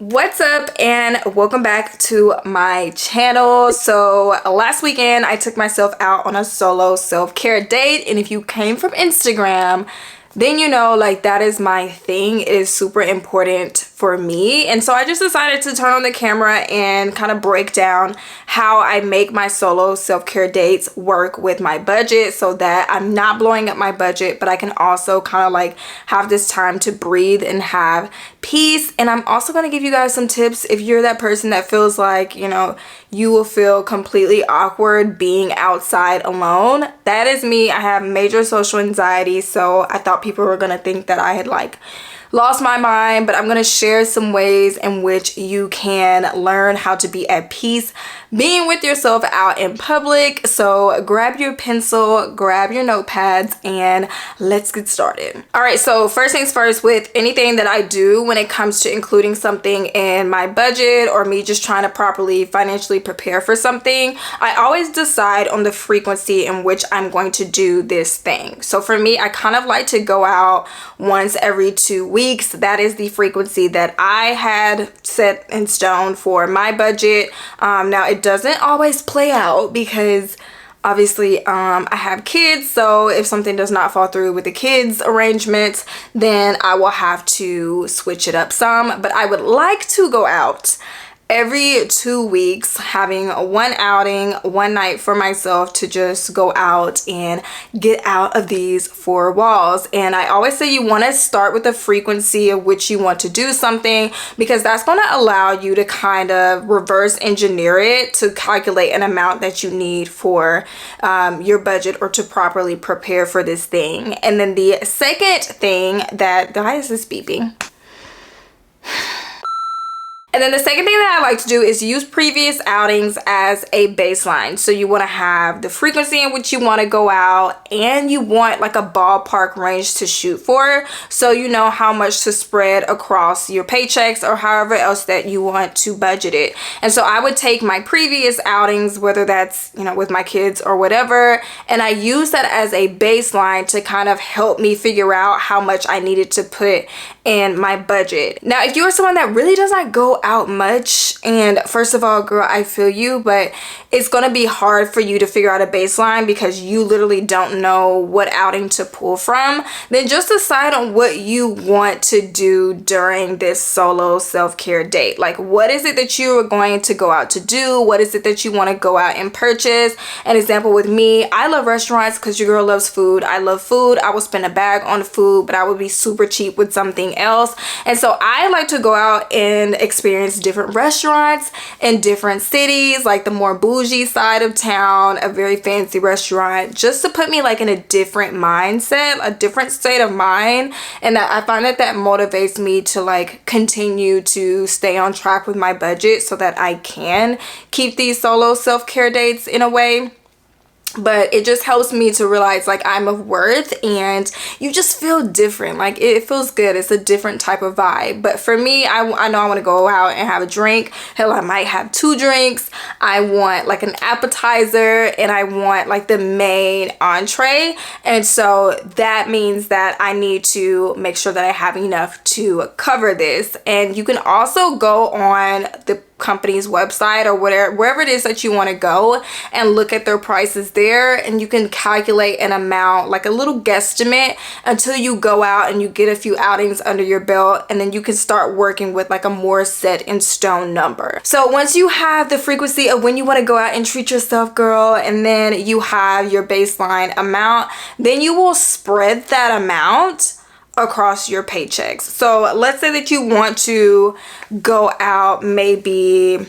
What's up and welcome back to my channel. So last weekend I took myself out on a solo self-care date, and if you came from Instagram, then you know, like, that is my thing. It is super important for me. And so I just decided to turn on the camera and kind of break down how I make my solo self-care dates work with my budget, so that I'm not blowing up my budget, but I can also kind of like have this time to breathe and have peace. And I'm also going to give you guys some tips if you're that person that feels like, you know, you will feel completely awkward being outside alone. That is me. I have major social anxiety, so I thought people were gonna think that I had like lost my mind, but I'm gonna share some ways in which you can learn how to be at peace being with yourself out in public. So grab your pencil, grab your notepads, and let's get started. All right, so first things first, with anything that I do when it comes to including something in my budget or me just trying to properly financially prepare for something, I always decide on the frequency in which I'm going to do this thing. So for me, I kind of like to go out once every 2 weeks. That is the frequency that I had set in stone for my budget. Now it doesn't always play out because obviously I have kids, so if something does not fall through with the kids arrangements, then I will have to switch it up some. But I would like to go out every 2 weeks, having one outing, one night for myself to just go out and get out of these four walls. And I always say you want to start with the frequency of which you want to do something, because that's going to allow you to kind of reverse engineer it to calculate an amount that you need for your budget or to properly prepare for this thing. And then the second thing that, guys, is beeping. And then the second thing that I like to do is use previous outings as a baseline. So you want to have the frequency in which you want to go out, and you want like a ballpark range to shoot for, so you know how much to spread across your paychecks or however else that you want to budget it. And so I would take my previous outings, whether that's, you know, with my kids or whatever, and I use that as a baseline to kind of help me figure out how much I needed to put in my budget. Now, if you are someone that really does not go out much, and first of all, girl, I feel you, but it's gonna be hard for you to figure out a baseline because you literally don't know what outing to pull from, then just decide on what you want to do during this solo self-care date. Like, what is it that you are going to go out to do? What is it that you want to go out and purchase? An example with me, I love restaurants because your girl loves food. I love food. I will spend a bag on food, but I would be super cheap with something else. And so I like to go out and experience different restaurants in different cities, like the more bougie side of town, a very fancy restaurant, just to put me like in a different mindset, a different state of mind. And that I find that motivates me to like continue to stay on track with my budget so that I can keep these solo self-care dates in a way. But it just helps me to realize like I'm of worth, and you just feel different. Like, it feels good. It's a different type of vibe. But for me, I know I want to go out and have a drink. Hell, I might have 2 drinks. I want like an appetizer, and I want like the main entree. And so that means that I need to make sure that I have enough to cover this. And you can also go on the company's website or wherever it is that you want to go and look at their prices there, and you can calculate an amount, like a little guesstimate, until you go out and you get a few outings under your belt, and then you can start working with like a more set in stone number. So once you have the frequency of when you want to go out and treat yourself, girl, and then you have your baseline amount, then you will spread that amount across your paychecks. So let's say that you want to go out maybe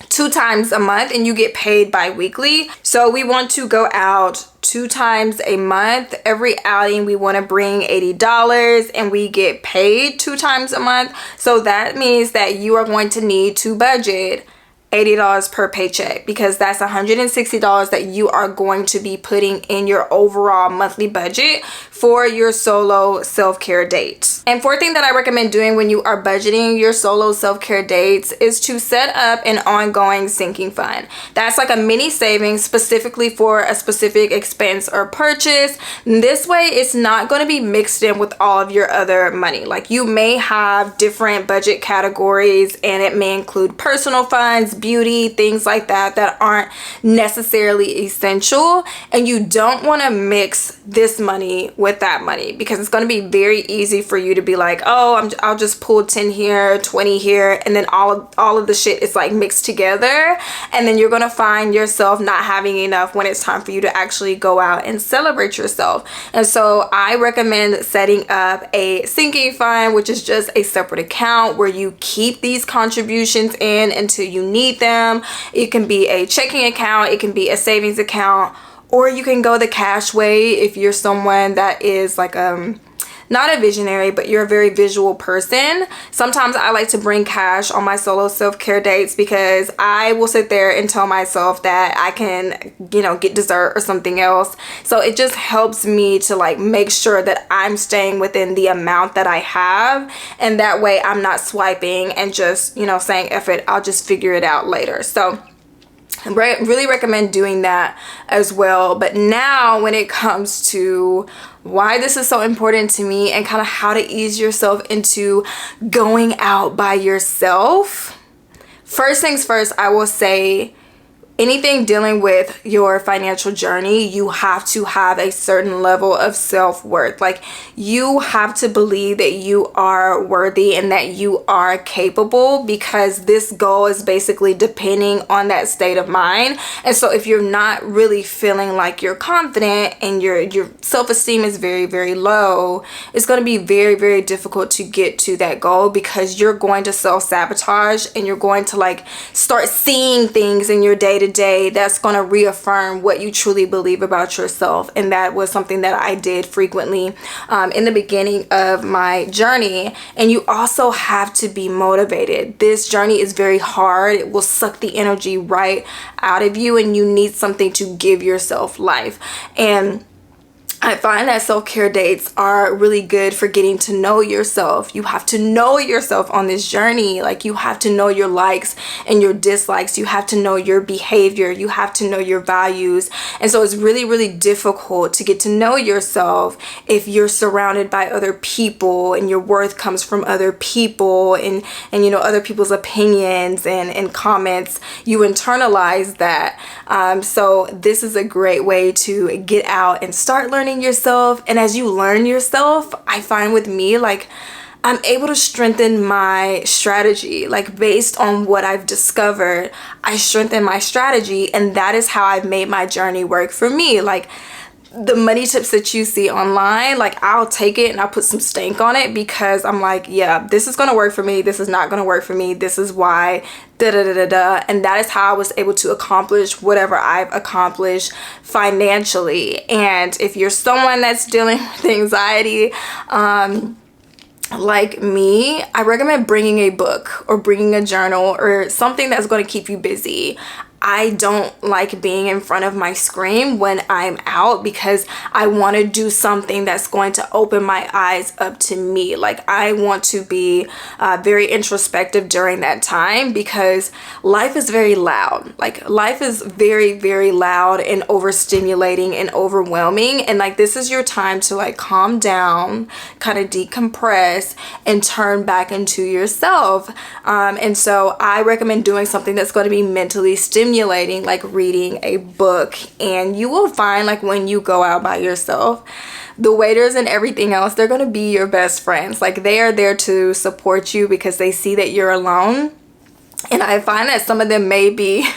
2 times a month and you get paid bi-weekly. So we want to go out 2 times a month. Every outing we want to bring $80, and we get paid 2 times a month. So that means that you are going to need to budget $80 per paycheck, because that's $160 that you are going to be putting in your overall monthly budget for your solo self-care dates. And fourth thing that I recommend doing when you are budgeting your solo self-care dates is to set up an ongoing sinking fund. That's like a mini savings specifically for a specific expense or purchase. This way it's not going to be mixed in with all of your other money. Like, you may have different budget categories, and it may include personal funds, beauty, things like that that aren't necessarily essential, and you don't want to mix this money with that money, because it's going to be very easy for you to be like, oh, I'll just pull 10 here, 20 here, and then all of the shit is like mixed together, and then you're going to find yourself not having enough when it's time for you to actually go out and celebrate yourself. And so I recommend setting up a sinking fund, which is just a separate account where you keep these contributions in until you need them. It can be a checking account, it can be a savings account, or you can go the cash way if you're someone that is like not a visionary, but you're a very visual person. Sometimes I like to bring cash on my solo self-care dates, because I will sit there and tell myself that I can, get dessert or something else. So it just helps me to like make sure that I'm staying within the amount that I have, and that way I'm not swiping and just, saying, F it, I'll just figure it out later. So I really recommend doing that as well. But now when it comes to why this is so important to me and kind of how to ease yourself into going out by yourself, first things first, I will say anything dealing with your financial journey, you have to have a certain level of self-worth. Like, you have to believe that you are worthy and that you are capable, because this goal is basically depending on that state of mind. And so if you're not really feeling like you're confident and your self-esteem is very, very low, it's going to be very, very difficult to get to that goal, because you're going to self-sabotage and you're going to like start seeing things in your day-to-day that's going to reaffirm what you truly believe about yourself. And that was something that I did frequently in the beginning of my journey. And you also have to be motivated. This journey is very hard. It will suck the energy right out of you, and you need something to give yourself life. And I find that self-care dates are really good for getting to know yourself. You have to know yourself on this journey. Like, you have to know your likes and your dislikes. You have to know your behavior. You have to know your values. And so it's really, really difficult to get to know yourself if you're surrounded by other people and your worth comes from other people and other people's opinions and comments. You internalize that. So this is a great way to get out and start learning yourself. And as you learn yourself, I find with me, like, I'm able to strengthen my strategy. Like, based on what I've discovered, I strengthen my strategy, and that is how I've made my journey work for me. Like, the money tips that you see online, like, I'll take it and I'll put some stank on it, because I'm like, yeah, this is gonna work for me, this is not gonna work for me, this is why, and that is how I was able to accomplish whatever I've accomplished financially. And if you're someone that's dealing with anxiety, like me, I recommend bringing a book or bringing a journal or something that's going to keep you busy. I don't like being in front of my screen when I'm out, because I want to do something that's going to open my eyes up to me. Like, I want to be very introspective during that time, because life is very loud. Like, life is very, very loud and overstimulating and overwhelming. And like, this is your time to like calm down, kind of decompress, and turn back into yourself. And so I recommend doing something that's going to be mentally stimulating, like reading a book. And you will find, like, when you go out by yourself, the waiters and everything else, they're going to be your best friends. Like, they are there to support you because they see that you're alone. And I find that some of them may be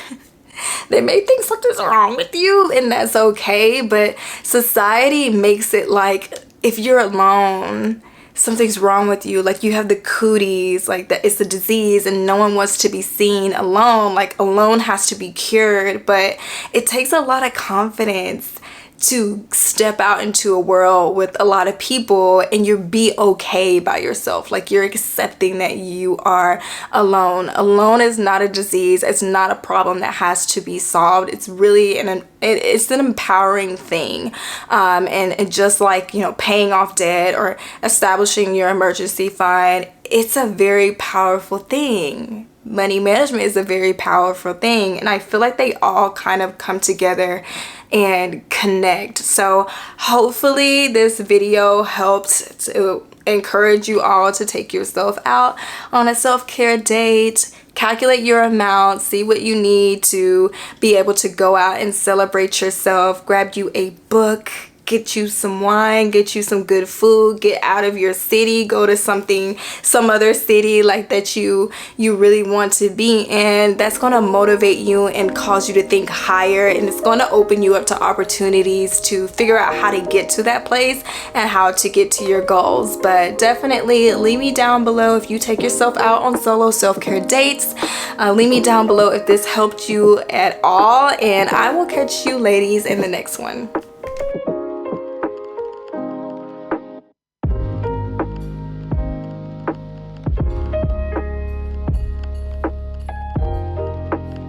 they may think something's wrong with you, and that's okay. But society makes it like, if you're alone, something's wrong with you. Like, you have the cooties, like that it's a disease and no one wants to be seen alone. Like, alone has to be cured. But it takes a lot of confidence to step out into a world with a lot of people and you're be okay by yourself. Like, you're accepting that you are alone. Alone is not a disease. It's not a problem that has to be solved. It's really it's an empowering thing. And just like, you know, paying off debt or establishing your emergency fund, it's a very powerful thing. Money management is a very powerful thing, and I feel like they all kind of come together and connect. So hopefully this video helped to encourage you all to take yourself out on a self-care date. Calculate your amount, see what you need to be able to go out and celebrate yourself. Grab you a book, get you some wine, get you some good food, get out of your city, go to some other city like that you really want to be in. That's going to motivate you and cause you to think higher, and it's going to open you up to opportunities to figure out how to get to that place and how to get to your goals. But definitely leave me down below if you take yourself out on solo self-care dates. Leave me down below if this helped you at all, and I will catch you ladies in the next one.